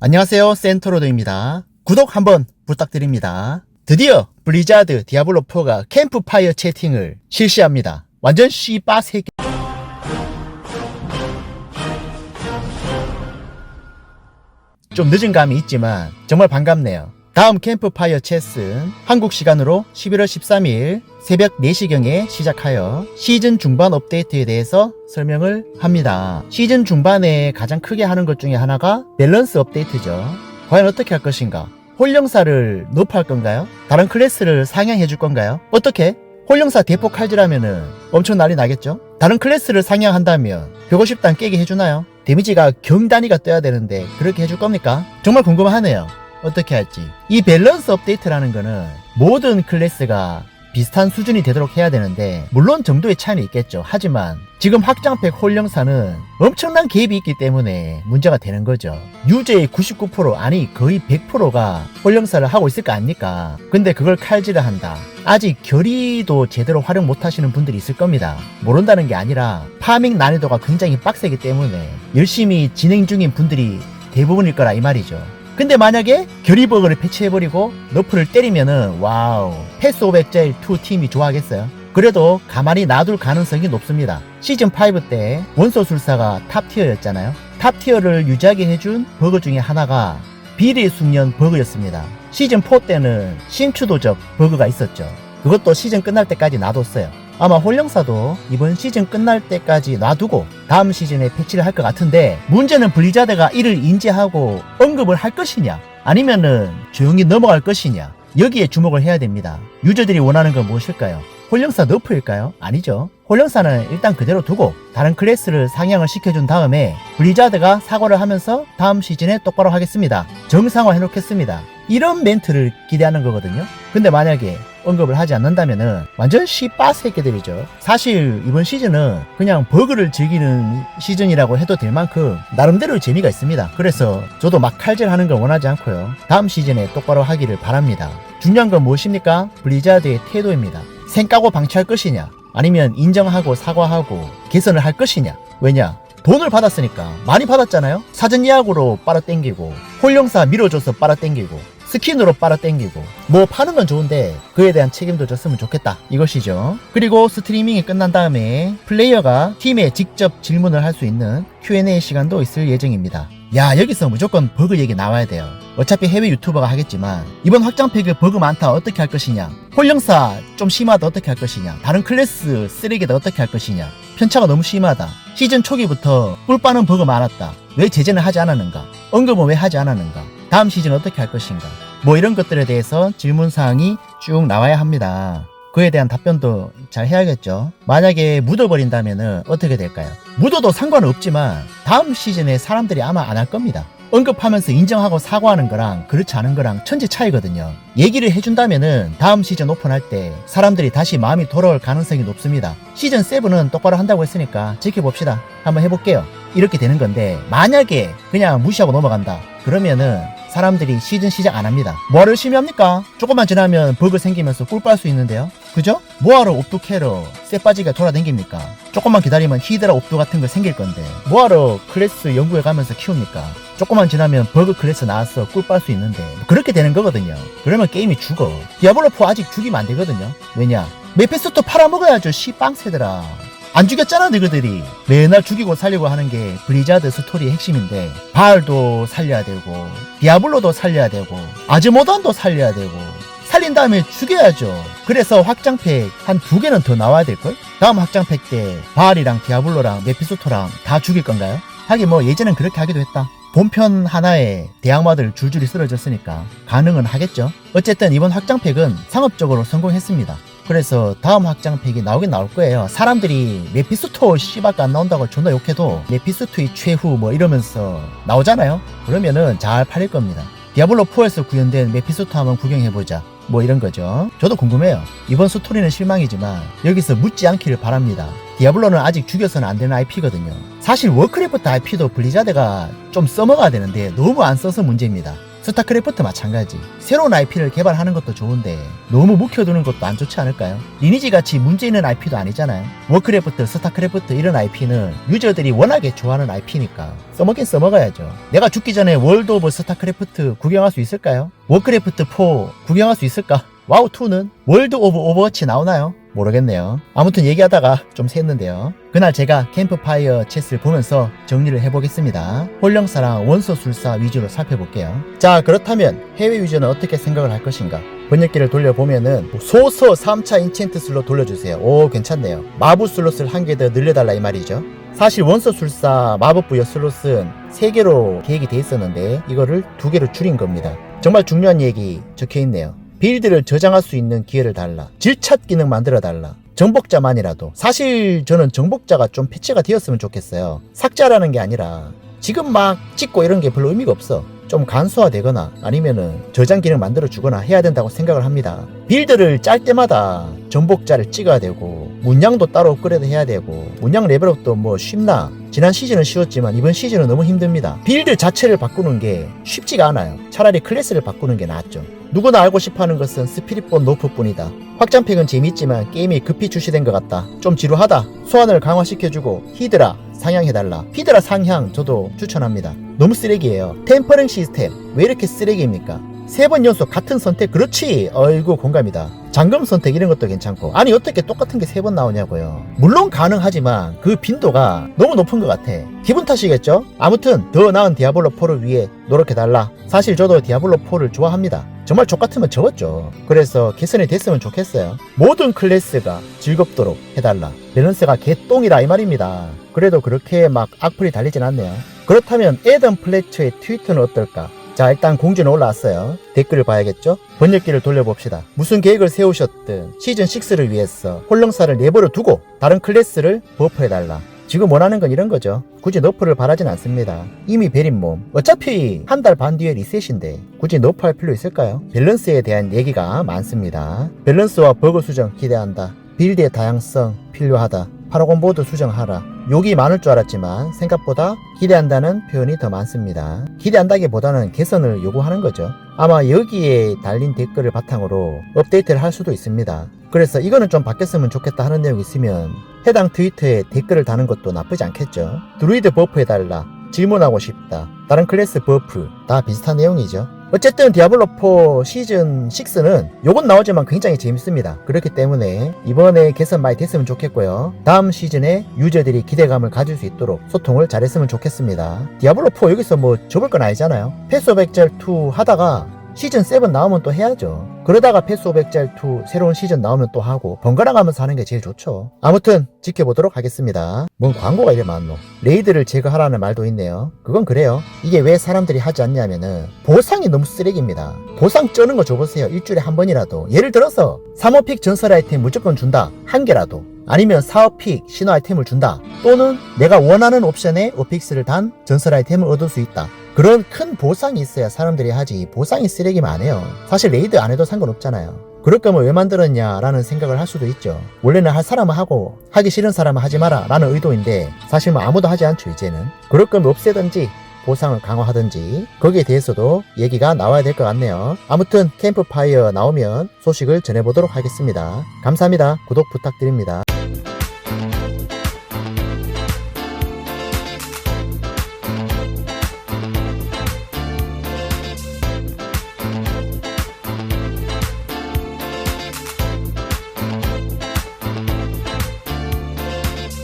안녕하세요, 센터로드입니다. 구독 한번 부탁드립니다. 드디어 블리자드 디아블로4가 캠프파이어 채팅을 실시합니다. 완전 씨바 새끼. 좀 늦은 감이 있지만 정말 반갑네요. 다음 캠프파이어 챗은 한국 시간으로 11월 13일 새벽 4시경에 시작하여 시즌 중반 업데이트에 대해서 설명을 합니다. 시즌 중반에 가장 크게 하는 것 중에 하나가 밸런스 업데이트죠. 과연 어떻게 할 것인가? 홀령사를 높할 건가요? 다른 클래스를 상향해 줄 건가요? 어떻게? 홀령사 대폭 칼질하면은 엄청 난리 나겠죠? 다른 클래스를 상향한다면 150단 깨게 해주나요? 데미지가 경단위가 떠야 되는데 그렇게 해줄 겁니까? 정말 궁금하네요. 어떻게 할지. 이 밸런스 업데이트라는 거는 모든 클래스가 비슷한 수준이 되도록 해야 되는데 물론 정도의 차이는 있겠죠. 하지만 지금 확장팩 홀령사는 엄청난 갭이 있기 때문에 문제가 되는 거죠. 유저의 99% 아니 거의 100%가 홀령사를 하고 있을 거 아닙니까? 근데 그걸 칼질을 한다. 아직 결의도 제대로 활용 못 하시는 분들이 있을 겁니다. 모른다는 게 아니라 파밍 난이도가 굉장히 빡세기 때문에 열심히 진행 중인 분들이 대부분일 거라 이 말이죠. 근데 만약에 결의버그를 패치해버리고 너프를 때리면은 와우, 패스 오브 엑자일 2 팀이 좋아하겠어요? 그래도 가만히 놔둘 가능성이 높습니다. 시즌5 때 원소술사가 탑티어였잖아요. 탑티어를 유지하게 해준 버그 중에 하나가 비리 숙련 버그였습니다. 시즌4 때는 신추도적 버그가 있었죠. 그것도 시즌 끝날 때까지 놔뒀어요. 아마 홀령사도 이번 시즌 끝날 때까지 놔두고 다음 시즌에 패치를 할 것 같은데, 문제는 블리자드가 이를 인지하고 언급을 할 것이냐 아니면은 조용히 넘어갈 것이냐, 여기에 주목을 해야 됩니다. 유저들이 원하는 건 무엇일까요? 홀령사 너프일까요? 아니죠. 홀령사는 일단 그대로 두고 다른 클래스를 상향을 시켜준 다음에 블리자드가 사과를 하면서 다음 시즌에 똑바로 하겠습니다, 정상화 해놓겠습니다, 이런 멘트를 기대하는 거거든요. 근데 만약에 언급을 하지 않는다면은 완전 씨바 새끼들이죠. 사실 이번 시즌은 그냥 버그를 즐기는 시즌이라고 해도 될 만큼 나름대로 재미가 있습니다. 그래서 저도 막 칼질하는 걸 원하지 않고요, 다음 시즌에 똑바로 하기를 바랍니다. 중요한 건 무엇입니까? 블리자드의 태도입니다. 생까고 방치할 것이냐 아니면 인정하고 사과하고 개선을 할 것이냐. 왜냐? 돈을 받았으니까. 많이 받았잖아요. 사전 예약으로 빨아당기고 홀령사 밀어줘서 빨아당기고 스킨으로 빨아당기고 뭐 파는 건 좋은데 그에 대한 책임도 졌으면 좋겠다, 이것이죠. 그리고 스트리밍이 끝난 다음에 플레이어가 팀에 직접 질문을 할 수 있는 Q&A 시간도 있을 예정입니다. 야, 여기서 무조건 버그 얘기 나와야 돼요. 어차피 해외 유튜버가 하겠지만 이번 확장팩에 버그 많다, 어떻게 할 것이냐, 홀령사 좀 심하다, 어떻게 할 것이냐, 다른 클래스 쓰레기다, 어떻게 할 것이냐, 편차가 너무 심하다, 시즌 초기부터 꿀 빠는 버그 많았다, 왜 제재는 하지 않았는가, 언급은 왜 하지 않았는가, 다음 시즌 어떻게 할 것인가, 뭐 이런 것들에 대해서 질문사항이 쭉 나와야 합니다. 그에 대한 답변도 잘 해야겠죠. 만약에 묻어버린다면 어떻게 될까요? 묻어도 상관은 없지만 다음 시즌에 사람들이 아마 안 할 겁니다. 언급하면서 인정하고 사과하는 거랑 그렇지 않은 거랑 천지 차이거든요. 얘기를 해준다면은 다음 시즌 오픈할 때 사람들이 다시 마음이 돌아올 가능성이 높습니다. 시즌 7은 똑바로 한다고 했으니까 지켜봅시다. 한번 해볼게요. 이렇게 되는 건데, 만약에 그냥 무시하고 넘어간다 그러면은 사람들이 시즌 시작 안 합니다. 뭐하러 열심히 합니까? 조금만 지나면 버그 생기면서 꿀 빨 수 있는데요. 그죠? 뭐하러 옵두캐러 쎄빠지가 돌아다닙니까? 조금만 기다리면 히드라 옵두 같은 거 생길 건데 뭐하러 클래스 연구해 가면서 키웁니까? 조금만 지나면 버그 클래스 나와서 꿀 빨 수 있는데 뭐 그렇게 되는 거거든요. 그러면 게임이 죽어. 디아블로4 아직 죽이면 안 되거든요. 왜냐? 메피스토 팔아먹어야죠, 씨빵새들아. 안 죽였잖아 너희들이. 맨날 죽이고 살려고 하는 게 블리자드 스토리의 핵심인데, 바알도 살려야 되고 디아블로도 살려야 되고 아즈모단도 살려야 되고, 살린 다음에 죽여야죠. 그래서 확장팩 한 2개는 더 나와야 될걸? 다음 확장팩 때 바알이랑 디아블로랑 메피스토랑 다 죽일 건가요? 하긴 뭐 예전엔 그렇게 하기도 했다. 본편 하나에 대항마들 줄줄이 쓰러졌으니까 가능은 하겠죠. 어쨌든 이번 확장팩은 상업적으로 성공했습니다. 그래서 다음 확장팩이 나오긴 나올 거예요. 사람들이 메피스토 씨밖에 안 나온다고 존나 욕해도 메피스토의 최후 뭐 이러면서 나오잖아요. 그러면은 잘 팔릴 겁니다. 디아블로4에서 구현된 메피스토 한번 구경해보자, 뭐 이런 거죠. 저도 궁금해요. 이번 스토리는 실망이지만 여기서 묻지 않기를 바랍니다. 디아블로는 아직 죽여서는 안 되는 IP거든요. 사실 워크래프트 IP도 블리자드가 좀 써먹어야 되는데 너무 안 써서 문제입니다. 스타크래프트 마찬가지. 새로운 IP를 개발하는 것도 좋은데 너무 묵혀두는 것도 안 좋지 않을까요? 리니지 같이 문제 있는 IP도 아니잖아요. 워크래프트, 스타크래프트 이런 IP는 유저들이 워낙에 좋아하는 IP니까 써먹긴 써먹어야죠. 내가 죽기 전에 월드 오브 스타크래프트 구경할 수 있을까요? 워크래프트 4 구경할 수 있을까? 와우2는 월드 오브 오버워치 나오나요? 모르겠네요. 아무튼 얘기하다가 좀 샜는데요. 그날 제가 캠프파이어 챗을 보면서 정리를 해보겠습니다. 홀령사랑 원소술사 위주로 살펴볼게요. 자, 그렇다면 해외 유저는 어떻게 생각을 할 것인가? 번역기를 돌려보면은 소서 3차 인챈트 슬롯 돌려주세요. 오, 괜찮네요. 마부 슬롯을 한 개 더 늘려달라 이 말이죠. 사실 원소술사 마법부여 슬롯은 3개로 계획이 돼 있었는데 이거를 2개로 줄인 겁니다. 정말 중요한 얘기 적혀있네요. 빌드를 저장할 수 있는 기회를 달라. 질착 기능 만들어 달라. 정복자만이라도. 사실 저는 정복자가 좀 패치가 되었으면 좋겠어요. 삭제라는 게 아니라 지금 막 찍고 이런 게 별로 의미가 없어. 좀 간소화되거나 아니면은 저장 기능 만들어 주거나 해야 된다고 생각을 합니다. 빌드를 짤 때마다 정복자를 찍어야 되고 문양도 따로 업그레이드 해야 되고 문양 레벨업도 뭐 쉽나? 지난 시즌은 쉬웠지만 이번 시즌은 너무 힘듭니다. 빌드 자체를 바꾸는 게 쉽지가 않아요. 차라리 클래스를 바꾸는 게 낫죠. 누구나 알고 싶어하는 것은 스피릿본 노프 뿐이다. 확장팩은 재밌지만 게임이 급히 출시된 것 같다. 좀 지루하다. 소환을 강화시켜주고 히드라 상향해달라. 히드라 상향 저도 추천합니다. 너무 쓰레기예요. 템퍼링 시스템 왜 이렇게 쓰레기입니까? 3번 연속 같은 선택 그렇지. 어이구 공감이다. 잠금 선택 이런 것도 괜찮고 아니 어떻게 똑같은 게 3번 나오냐고요. 물론 가능하지만 그 빈도가 너무 높은 것 같아. 기분 탓이겠죠? 아무튼 더 나은 디아블로4를 위해 노력해달라. 사실 저도 디아블로4를 좋아합니다. 정말 족같으면 적었죠. 그래서 개선이 됐으면 좋겠어요. 모든 클래스가 즐겁도록 해달라. 밸런스가 개똥이다 이 말입니다. 그래도 그렇게 막 악플이 달리진 않네요. 그렇다면 애덤 플래처의 트위터는 어떨까? 자, 일단 공지는 올라왔어요. 댓글을 봐야겠죠? 번역기를 돌려봅시다. 무슨 계획을 세우셨든 시즌6를 위해서 홀령사를 내버려 두고 다른 클래스를 버프해달라. 지금 원하는 건 이런 거죠. 굳이 너프를 바라진 않습니다. 이미 베린 몸. 어차피 한 달 반 뒤에 리셋인데 굳이 너프할 필요 있을까요? 밸런스에 대한 얘기가 많습니다. 밸런스와 버그 수정 기대한다. 빌드의 다양성 필요하다. 파라곤 보드 수정하라. 욕이 많을 줄 알았지만 생각보다 기대한다는 표현이 더 많습니다. 기대한다기보다는 개선을 요구하는 거죠. 아마 여기에 달린 댓글을 바탕으로 업데이트를 할 수도 있습니다. 그래서 이거는 좀 바뀌었으면 좋겠다 하는 내용이 있으면 해당 트위터에 댓글을 다는 것도 나쁘지 않겠죠. 드루이드 버프 해달라. 질문하고 싶다. 다른 클래스 버프 다 비슷한 내용이죠. 어쨌든 디아블로4 시즌6는 요건 나오지만 굉장히 재밌습니다. 그렇기 때문에 이번에 개선 많이 됐으면 좋겠고요. 다음 시즌에 유저들이 기대감을 가질 수 있도록 소통을 잘했으면 좋겠습니다. 디아블로4 여기서 뭐 접을 건 아니잖아요. 패스 오브 엑셀 2 하다가 시즌 7 나오면 또 해야죠. 그러다가 패스 오브 엑셀 2 새로운 시즌 나오면 또 하고 번갈아 가면서 하는 게 제일 좋죠. 아무튼 지켜보도록 하겠습니다. 뭔 광고가 이래 많노. 레이드를 제거하라는 말도 있네요. 그건 그래요. 이게 왜 사람들이 하지 않냐면은 보상이 너무 쓰레기입니다. 보상 쩌는 거 줘보세요. 일주일에 한 번이라도. 예를 들어서 3호픽 전설 아이템 무조건 준다. 한 개라도. 아니면 4호픽 신화 아이템을 준다. 또는 내가 원하는 옵션에 오픽스를 단 전설 아이템을 얻을 수 있다. 그런 큰 보상이 있어야 사람들이 하지. 보상이 쓰레기면 안 해요. 사실 레이드 안 해도 상관없잖아요. 그럴 거면 왜 만들었냐 라는 생각을 할 수도 있죠. 원래는 할 사람은 하고 하기 싫은 사람은 하지 마라 라는 의도인데 사실 뭐 아무도 하지 않죠 이제는. 그럴 거면 없애든지 보상을 강화하든지 거기에 대해서도 얘기가 나와야 될 것 같네요. 아무튼 캠프파이어 나오면 소식을 전해보도록 하겠습니다. 감사합니다. 구독 부탁드립니다.